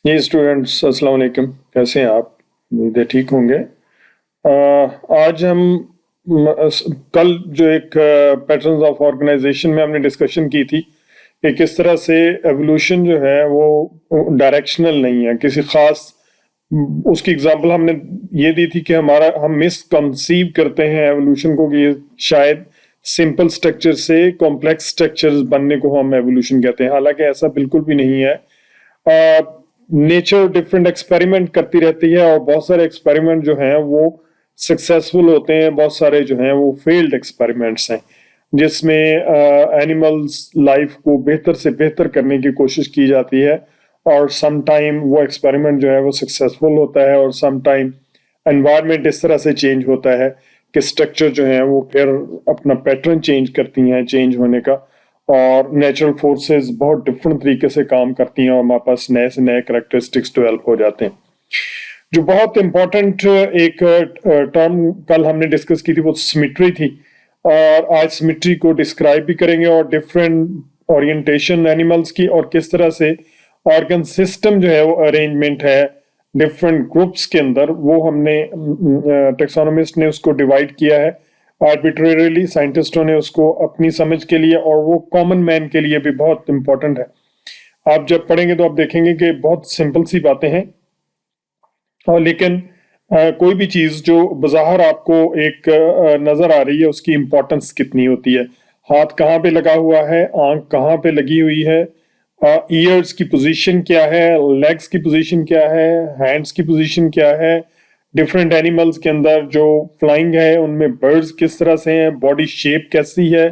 जी students, अस्सलाम वालेकुम। कैसे हैं आप? उम्मीद है ठीक होंगे। आज हम कल जो एक पैटर्न्स ऑफ ऑर्गेनाइजेशन में हमने डिस्कशन की थी कि किस तरह से एवोल्यूशन जो है वो डायरेक्शनल नहीं है, किसी खास उसकी एग्जांपल हमने ये दी थी कि हम मिसकंसीव करते हैं एवोल्यूशन को कि शायद सिंपल स्ट्रक्चर से कॉम्प्लेक्स स्ट्रक्चर्स बनने को हम एवोल्यूशन कहते हैं, हालांकि ऐसा बिल्कुल भी नहीं है। नेचर डिफरेंट एक्सपेरिमेंट करती रहती है और बहुत सारे एक्सपेरिमेंट जो हैं वो सक्सेसफुल होते हैं, बहुत सारे जो हैं वो फेल्ड एक्सपेरिमेंट्स हैं जिसमें एनिमल्स लाइफ को बेहतर से बेहतर करने की कोशिश की जाती है। और सम टाइम वो एक्सपेरिमेंट जो है वो सक्सेसफुल होता है और सम टाइम एनवायरनमेंट इस तरह से चेंज होता है कि स्ट्रक्चर जो है वो फिर अपना पैटर्न चेंज करती हैं चेंज होने का, और नेचुरल फोर्सेस बहुत डिफरेंट तरीके से काम करती हैं और हमारे पास नए से नए करेक्टरिस्टिक्स डेवलप हो जाते हैं। जो बहुत इंपॉर्टेंट एक टर्म कल हमने डिस्कस की थी वो सिमेट्री थी, और आज सिमेट्री को डिस्क्राइब भी करेंगे और डिफरेंट ओरिएंटेशन एनिमल्स की और किस तरह से ऑर्गन सिस्टम जो है वो अरेंजमेंट है डिफरेंट ग्रुप्स के अंदर, वो हमने टेक्सोनोमिस्ट ने उसको डिवाइड किया है आर्बिट्रेरीली, साइंटिस्टों ने उसको अपनी समझ के लिए, और वो कॉमन मैन के लिए भी बहुत इंपॉर्टेंट है। आप जब पढ़ेंगे तो आप देखेंगे कि बहुत सिंपल सी बातें हैं, और लेकिन कोई भी चीज जो बाहर आपको एक नजर आ रही है उसकी इंपॉर्टेंस कितनी होती है। हाथ कहाँ पे लगा हुआ है, आंख कहाँ पे लगी हुई है, ईयर्स की पोजीशन क्या है, लेग्स की पोजीशन क्या है, हैंड्स की पोजीशन क्या है, डिफरेंट एनिमल्स के अंदर जो फ्लाइंग है उनमें बर्ड्स किस तरह से हैं, बॉडी शेप कैसी है,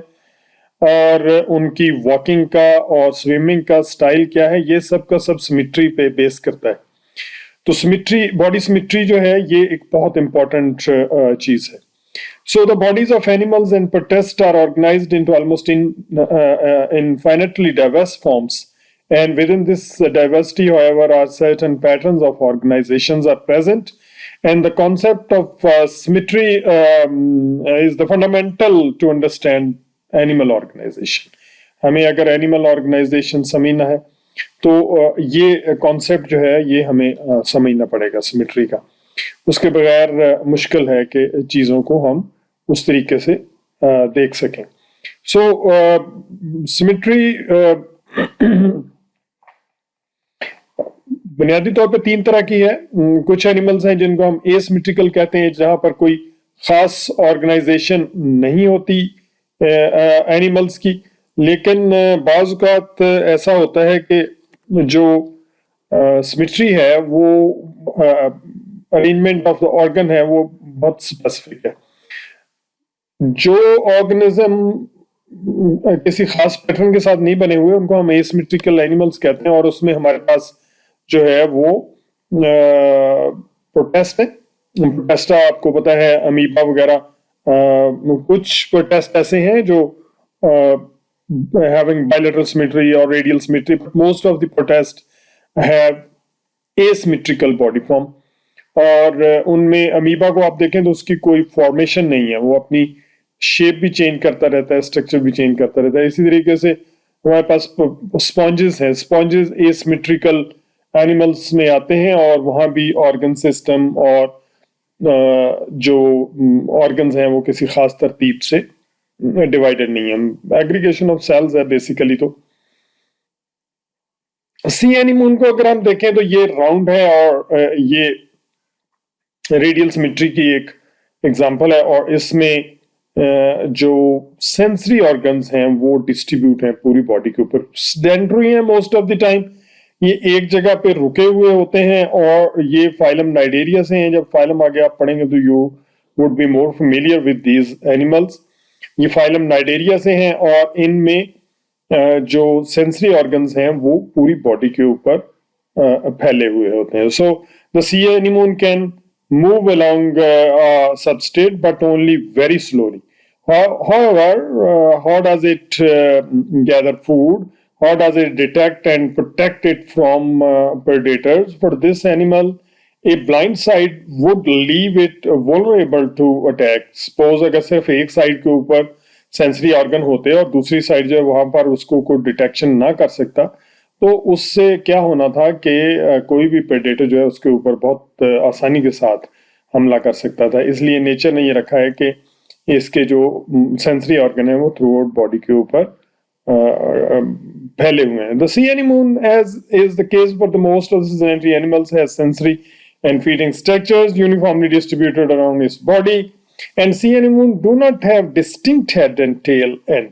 और उनकी वॉकिंग का और स्विमिंग का स्टाइल क्या है, ये सब का सब सिमेट्री पे बेस करता है। तो सिमेट्री, बॉडी सिमेट्री जो है ये एक बहुत इंपॉर्टेंट चीज है। So the bodies of animals and protists are organized into almost infinitely diverse forms, and within this diversity, however, are certain patterns of organizations are present. And the concept of symmetry is the fundamental to understand animal organization. हमें अगर animal organisation समझना है तो ये concept जो है ये हमें समझना पड़ेगा सिमेट्री का। उसके बगैर मुश्किल है कि चीज़ों को हम उस तरीके से देख सकें। सो सिमेट्री बुनियादी तौर पे तीन तरह की है। कुछ एनिमल्स हैं जिनको हम एसिमेट्रिकल कहते हैं, जहां पर कोई खास ऑर्गेनाइजेशन नहीं होती एनिमल्स की, लेकिन बाज़ औक़ात ऐसा होता है कि जो सिमेट्री है वो अरेंजमेंट ऑफ द ऑर्गन है वो बहुत स्पेसिफिक है। जो ऑर्गेनिज्म किसी खास पैटर्न के साथ नहीं बने हुए उनको हम एसिमेट्रिकल एनिमल्स कहते हैं, और उसमें हमारे पास जो है वो प्रोटेस्ट है। प्रोटेस्टा आपको पता है, अमीबा वगैरह, कुछ प्रोटेस्ट ऐसे हैं जो having bilateral symmetry or radial symmetry, but most of the protists have asymmetrical body form। और उनमें अमीबा को आप देखें तो उसकी कोई फॉर्मेशन नहीं है, वो अपनी शेप भी चेंज करता रहता है, स्ट्रक्चर भी चेंज करता रहता है। इसी तरीके से हमारे पास स्पॉन्जेस हैं, स्पॉन्जेस एसिमेट्रिकल एनिमल्स में आते हैं, और वहां भी ऑर्गन सिस्टम और जो ऑर्गन्स हैं वो किसी खास तरतीब से डिवाइडेड नहीं है, एग्रीगेशन ऑफ सेल्स है बेसिकली। तो सी एनीमोन को अगर हम देखें तो ये राउंड है और ये रेडियल सिमेट्री की एक एग्जांपल है, और इसमें जो सेंसरी ऑर्गन्स हैं वो डिस्ट्रीब्यूट हैं पूरी बॉडी के ऊपर, सेडेंटरी हैं मोस्ट ऑफ द टाइम, ये एक जगह पे रुके हुए होते हैं, और ये फाइलम नाइडेरिया से हैं। जब फाइलम आगे आप पढ़ेंगे तो you would be more familiar with these animals. ये फाइलम नाइडेरिया से हैं, और इनमें जो सेंसरी ऑर्गन्स हैं वो पूरी बॉडी के ऊपर फैले हुए होते हैं। So the sea anemone can move along substrate but only very slowly. However, how does it gather food? How does it detect and protect it from predators? For this animal, a blind side would leave it vulnerable to attack. Suppose अगर सिर्फ एक side के ऊपर sensory organ होते और दूसरी side जो है वहां पर उसको कोई डिटेक्शन ना कर सकता, तो उससे क्या होना था कि कोई भी प्रेडेटर जो है उसके ऊपर बहुत आसानी के साथ हमला कर सकता था। इसलिए नेचर ने ये रखा है कि इसके जो सेंसरी ऑर्गन है वो थ्रू आउट बॉडी के ऊपर फैले हुए हैं। The sea anemone as is the case for the most of the sedentary animals has sensory and feeding structures uniformly distributed around its body, and sea anemone do not have distinct head and tail end.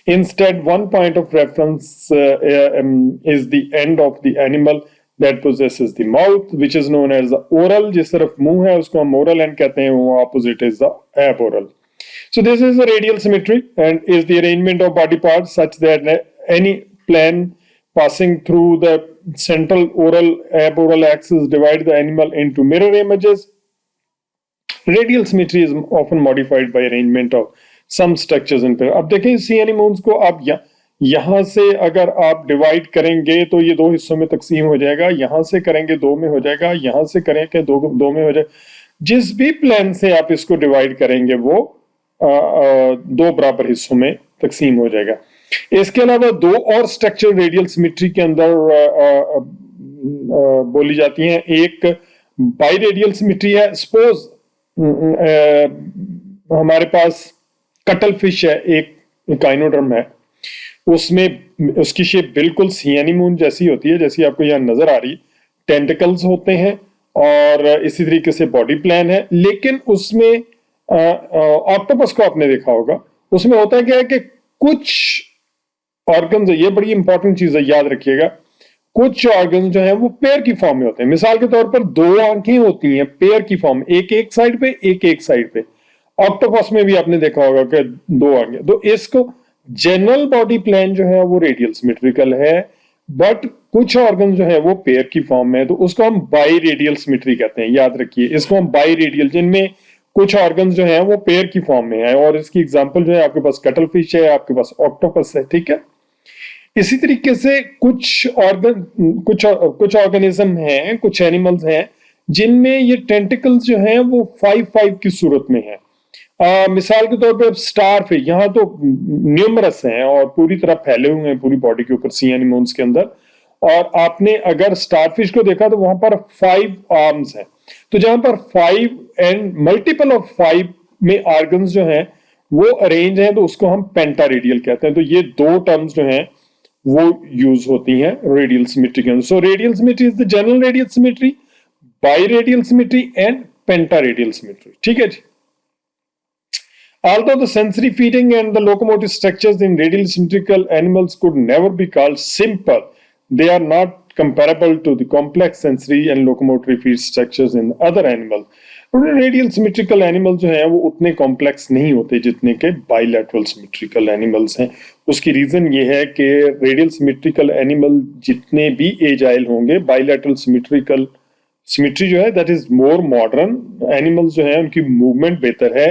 Instead, one point of reference is the end of the animal that possesses the mouth, which is known as the oral. जिस तरफ मुंह है उसको हम oral end कहते हैं, वो opposite is the aboral. So this is the radial symmetry and is the arrangement of body parts such that any plane passing through the central oral aboral axis divide the animal into mirror images. Radial symmetry is often modified by arrangement of some structures in pair. अब देखें सी anemones को आप यहाँ से अगर आप divide करेंगे तो ये दो हिस्सों में तकसीम हो जाएगा, यहाँ से करेंगे दो में हो जाएगा, यहाँ से करेंगे दो में हो जाएगा। जिस भी प्लान से आप इसको डिवाइड करेंगे वो दो बराबर हिस्सों में तकसीम हो जाएगा। इसके अलावा दो और स्ट्रक्चर रेडियल सिमेट्री के अंदर बोली जाती हैं। एक बाई रेडियल सिमेट्री है। सपोज हमारे पास कटल फिश है, एक काइनोडर्म है, उसमें उसकी शेप बिल्कुल सी एनीमोन जैसी होती है, जैसी आपको यहाँ नजर आ रही। टेंटिकल्स होते हैं और इसी तरीके से बॉडी प्लान है, लेकिन उसमें ऑक्टोपस को आपने देखा होगा, उसमें होता है क्या है कि कुछ ऑर्गन्स, ये बड़ी इंपॉर्टेंट चीज है, याद रखिएगा, कुछ ऑर्गन्स जो है वो पेयर की फॉर्म में होते हैं। मिसाल के तौर पर दो आंखें होती हैं पेयर की फॉर्म, एक साइड पे एक साइड पे। ऑक्टोपस में भी आपने देखा होगा कि दो आंखें। तो इसको जनरल बॉडी प्लान जो है वो रेडियल सिमेट्रिकल है, बट कुछ ऑर्गन जो है वो पेयर की फॉर्म में है, तो उसको हम बाई रेडियल सिमेट्री कहते हैं। याद रखिए, इसको हम बाई रेडियल, जिनमें कुछ ऑर्गन्स जो हैं वो पेयर की फॉर्म में है। और इसकी एग्जांपल जो है आपके पास कटल फिश है, आपके पास ऑक्टोपस है, ठीक है। इसी तरीके से कुछ ऑर्गेनिज्म हैं, कुछ एनिमल्स हैं जिनमें ये टेंटिकल्स जो हैं वो 5-5 की सूरत में है। मिसाल के तौर पे स्टार फिश, यहाँ तो न्यूमरस हैं और पूरी तरह फैले हुए हैं पूरी बॉडी के ऊपर सी एनिमोन्स के अंदर। और आपने अगर स्टार फिश को देखा तो वहां पर 5 आर्म्स हैं। तो जहां पर 5 एंड मल्टीपल ऑफ 5 में ऑर्गन्स जो हैं वो अरेंज हैं, तो उसको हम पेंटारेडियल कहते हैं। तो ये दो टर्म्स जो हैं वो यूज होती हैं रेडियल सिमेट्री के अंदर। So radial symmetry is the general radial symmetry, biradial symmetry and pentaradial symmetry, ठीक है जी। Although the sensory feeding and the locomotive structures in radial symmetrical animals could never be called simple, they are not comparable to the complex sensory and locomotory feed structures in other animals. Radial symmetrical animal जो हैं वो उतने complex नहीं होते जितने के bilateral symmetrical animals हैं। उसकी रीजन ये है कि रेडियल सिमेट्रिकल एनिमल जितने भी एजाइल होंगे, बाइलैटरल सिमेट्री जो है that is more modern. Animals जो है उनकी मूवमेंट बेहतर है,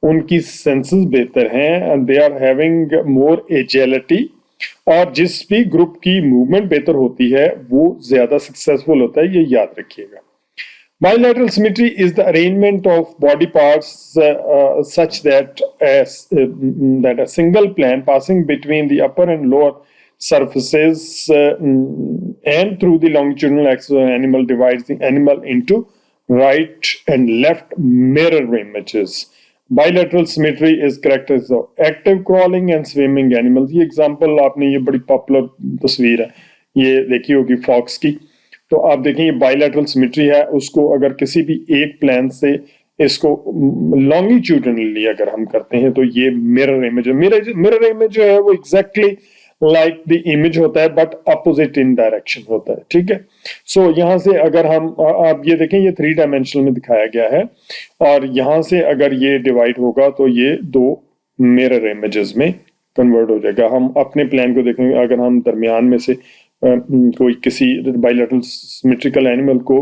उनकी सेंसेस बेहतर हैं, and they are having more agility. और जिस भी ग्रुप की मूवमेंट बेहतर होती है वो ज्यादा सक्सेसफुल होता है, ये याद रखिएगा। Bilateral symmetry is the arrangement of body parts such that a single plane passing between the upper and lower surfaces and through the longitudinal axis of an animal divides the animal into right and left mirror images. Bilateral symmetry is characteristic of active crawling and swimming animals. ये example आपने, ये बड़ी popular तस्वीर है, ये देखी होगी fox की। तो आप देखें ये बाइलैटरल सिमेट्री है, उसको अगर किसी भी एक प्लेन से इसको लॉन्गिट्यूडनली अगर हम करते हैं तो ये मिरर इमेज है। मिरर इमेज जो है वो एग्जैक्टली लाइक द इमेज होता है बट अपोजिट इन डायरेक्शन होता है, ठीक है। सो यहाँ से अगर हम आप ये देखें, ये 3 डायमेंशनल में दिखाया गया है, और यहाँ से अगर ये डिवाइड होगा तो ये 2 मिरर इमेजेस में कन्वर्ट हो जाएगा। हम अपने प्लान को देखेंगे, अगर हम दरमियान में से कोई किसी बाइलैटरल सिमेट्रिकल एनिमल को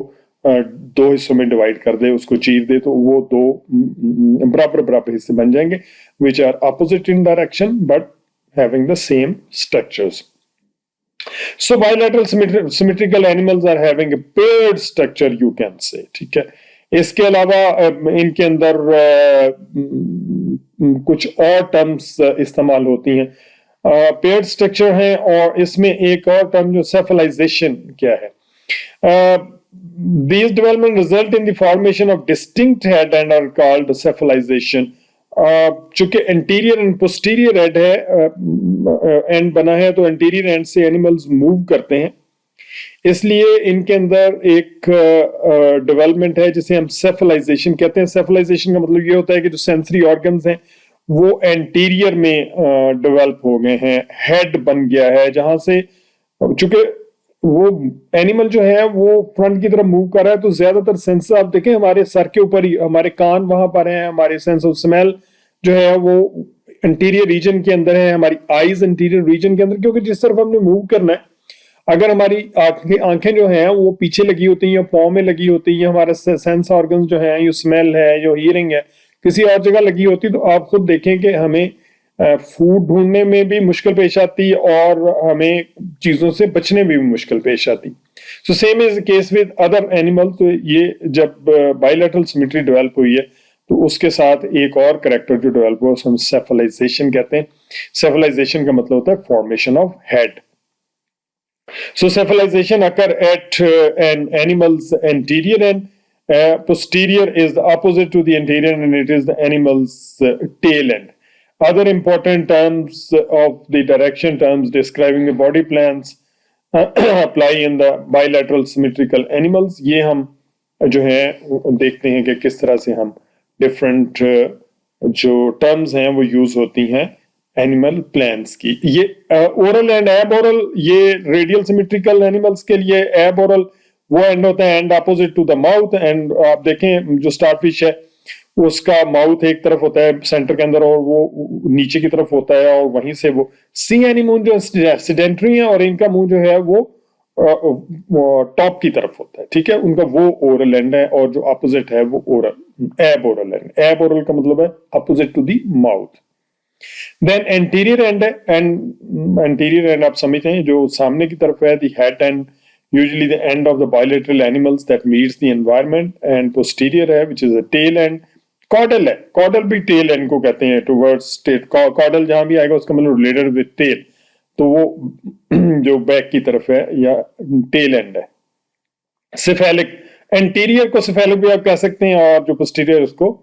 2 हिस्सों में डिवाइड कर दे, उसको चीर दे, तो वो 2 बराबर हिस्से बन जाएंगे which are opposite in direction but having the same structures. So bilateral symmetrical animals are having a paired structure, you can say, ठीक है। इसके अलावा इनके अंदर कुछ और टर्म्स इस्तेमाल होती हैं। पेयर्ड स्ट्रक्चर है, और इसमें एक और टर्म जो सेफलाइजेशन क्या है. These development result in the formation of distinct head and are called cephalization. चूंकि एंटीरियर एंड पोस्टीरियर हेड है, एंड बना है, तो एंटीरियर एंड से एनिमल्स मूव करते हैं, इसलिए इनके अंदर एक डेवलपमेंट है जिसे हम सेफलाइजेशन कहते हैं. सेफलाइजेशन का मतलब ये होता है कि जो सेंसरी ऑर्गन्स हैं वो एंटीरियर में डेवलप हो गए हैं, हेड बन गया है, जहां से चूंकि वो एनिमल जो है वो फ्रंट की तरफ मूव कर रहा है, तो ज्यादातर सेंस आप देखें हमारे सर के ऊपर ही, हमारे कान वहां पर हैं, हमारे सेंस ऑफ स्मेल जो है वो इंटीरियर रीजन के अंदर है, हमारी आईज इंटीरियर रीजन के अंदर, क्योंकि जिस तरफ हमने मूव करना है, अगर हमारी आंखें जो हैं वो पीछे लगी होती हैं, पाँव में लगी होती हैं, हमारे सेंस ऑर्गन्स जो हैं, जो स्मेल है, जो हियरिंग है, किसी और जगह लगी होती, तो आप खुद देखें कि हमें फूड ढूंढने में भी मुश्किल पेश आती और हमें चीजों से बचने में भी मुश्किल पेश आती. So same is case with other animal. तो ये जब बायलैटरल सिमेट्री डेवलप हुई है, तो उसके साथ एक और करेक्टर जो डेवलप हुआ उसे हम सेफलाइजेशन कहते हैं. सेफलाइजेशन का मतलब होता है formation of head. So cephalization occur at an animal's anterior end. Posterior is the opposite to the anterior, and it is the animal's tail end. Other important terms of the direction terms describing the body plans apply in the bilateral symmetrical animals. ये हम जो है देखते हैं कि किस तरह से हम different जो terms हैं वो use होती हैं एनिमल प्लान्स की. ये ओरल एंड एब ओरल, ये रेडियल सिमेट्रिकल एनिमल्स के लिए एब ओरल वो एंड होता है, and opposite to the mouth. And आप देखें जो स्टारफिश है उसका माउथ एक तरफ होता है सेंटर के अंदर, और वो नीचे की तरफ होता है, और वहीं से वो सी एनिमून जो सेडेंटरी है, और इनका मुंह जो है वो टॉप की तरफ होता है. ठीक है, उनका वो ओरल एंड है, और जो अपोजिट है वो ओरल एब ओरल एंड. एब ओरल का मतलब है opposite to the mouth. Then anterior end, and anterior end आप समझते हैं जो सामने की तरफ है, the head and usually the end of the bilateral animals that meets the environment, and posterior है which is the tail end. Caudal है, caudal भी tail end को कहते हैं, towards tail. caudal जहां भी आएगा उसका मतलब related with tail, तो वो जो बैक की तरफ है या tail end है. Cephalic, anterior को cephalic भी आप कह सकते हैं, और जो posterior उसको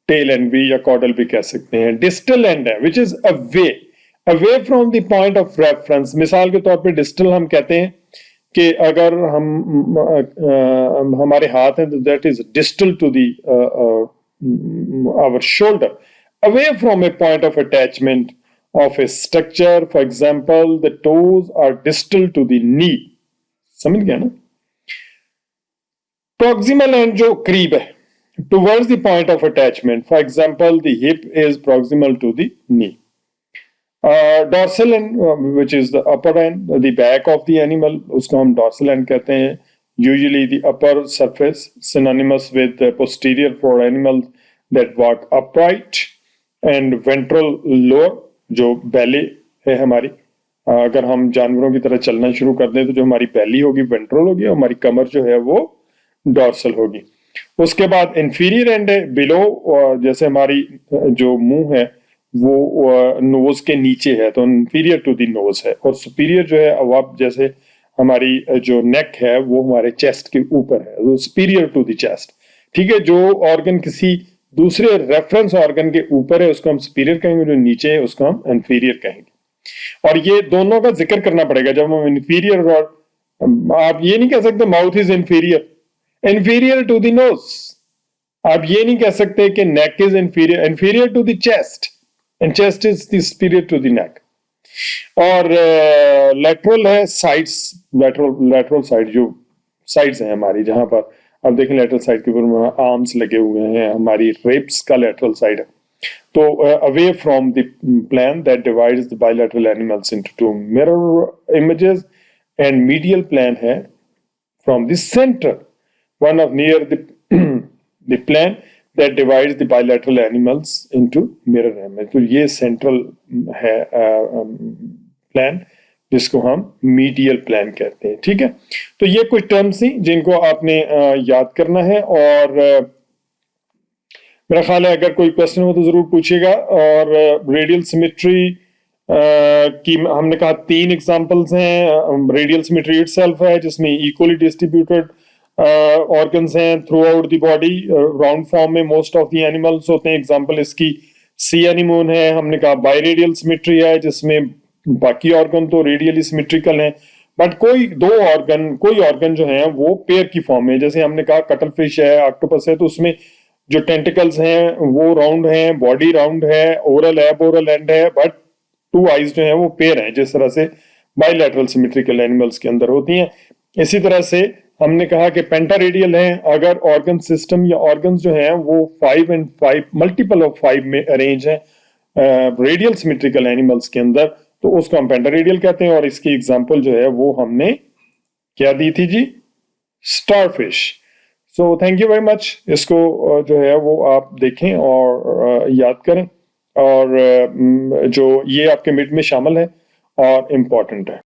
टेल एंड भी या कॉडल भी कह सकते हैं. डिस्टल एंड है which is away from the point of reference. मिसाल के तौर पे डिस्टल हम कहते हैं कि अगर हम हमारे हाथ हैं, तो that is distal to the our shoulder, away from a point of attachment of a structure. For example the toes are distal to the knee. समझ गया ना. प्रॉक्सिमल एंड जो करीब है, towards the point of attachment. For example, the hip is proximal to the knee. Dorsal end, which is the upper end, the back of the animal, उसको हम dorsal end कहते हैं. Usually the upper surface, synonymous with the posterior for animals that walk upright, and ventral lower, जो belly है हमारी. अगर हम जानवरों की तरह चलना शुरू कर दें, तो जो हमारी belly होगी ventral होगी, और हमारी कमर जो है वो dorsal होगी. उसके बाद इंफीरियर एंड है बिलो, जैसे हमारी जो मुंह है वो नोज के नीचे है, तो इंफीरियर टू द नोज है. और सुपीरियर जो है अब आप जैसे हमारी जो नेक है वो हमारे चेस्ट के ऊपर है, तो सुपीरियर टू द चेस्ट. ठीक है, जो ऑर्गन किसी दूसरे रेफरेंस ऑर्गन के ऊपर है उसको हम सुपीरियर कहेंगे, जो नीचे है उसको हम इंफीरियर कहेंगे. और ये दोनों का जिक्र करना पड़ेगा जब हम इंफीरियर, और आप ये नहीं कह सकते mouth is inferior to the nose. आप ये नहीं कह सकते कि neck is inferior to the chest, and chest is the superior to the neck. और लेटरल है साइड्स, लेटरल साइड जो साइड्स हैं हमारी, जहां पर अब देखें लेटरल साइड के ऊपर आर्म्स लगे हुए हैं, हमारी रिब्स का लेटरल साइड है. तो away from the plan that divides the bilateral animals into two mirror images, and medial plan है from the centre, one of near the plan that divides the bilateral animals into mirror image. तो ये central है plan जिसको हम medial plan कहते हैं. ठीक है, तो ये कुछ टर्म्स थी जिनको आपने याद करना है, और मेरा ख्याल है अगर कोई क्वेश्चन हो तो जरूर पूछिएगा. और रेडियल सिमेट्री कि हमने कहा 3 एग्जांपल्स हैं। रेडियल सिमेट्री इटसेल्फ है जिसमें इक्वली डिस्ट्रीब्यूटेड ऑर्गन्स हैं through out the body, round form में मोस्ट ऑफ द एनिमल्स होते हैं। एग्जांपल इसकी सी एनीमोन है। हमने कहा बायरेडियल सिमेट्री है जिसमें बाकी ऑर्गन तो रेडियली सिमेट्रिकल हैं, बट कोई ऑर्गन जो है वो पेयर की फॉर्म में, जैसे हमने कहा कटल फिश है, ऑक्टोपस है, तो उसमें जो टेंटिकल्स हैं वो राउंड हैं, बॉडी राउंड है, ओरल है, बोरल एंड है, बट 2 आइज जो है वो पेयर हैं, जिस तरह से बाइलैटरल सिमेट्रिकल एनिमल्स के अंदर होती हैं। इसी तरह से हमने कहा कि पेंटारेडियल है। अगर ऑर्गन सिस्टम या ऑर्गन्स जो हैं वो 5 and 5 मल्टीपल ऑफ 5 में अरेंज हैं रेडियल सिमेट्रिकल एनिमल्स के अंदर, तो उसको हम पेंटारेडियल कहते हैं। और इसकी एग्जांपल जो है वो हमने क्या दी थी जी? Starfish. So thank you very much. इसको जो है वो आप देखें और याद करें, और जो ये आपके मिड में शामिल है और इम्पोर्टेंट है।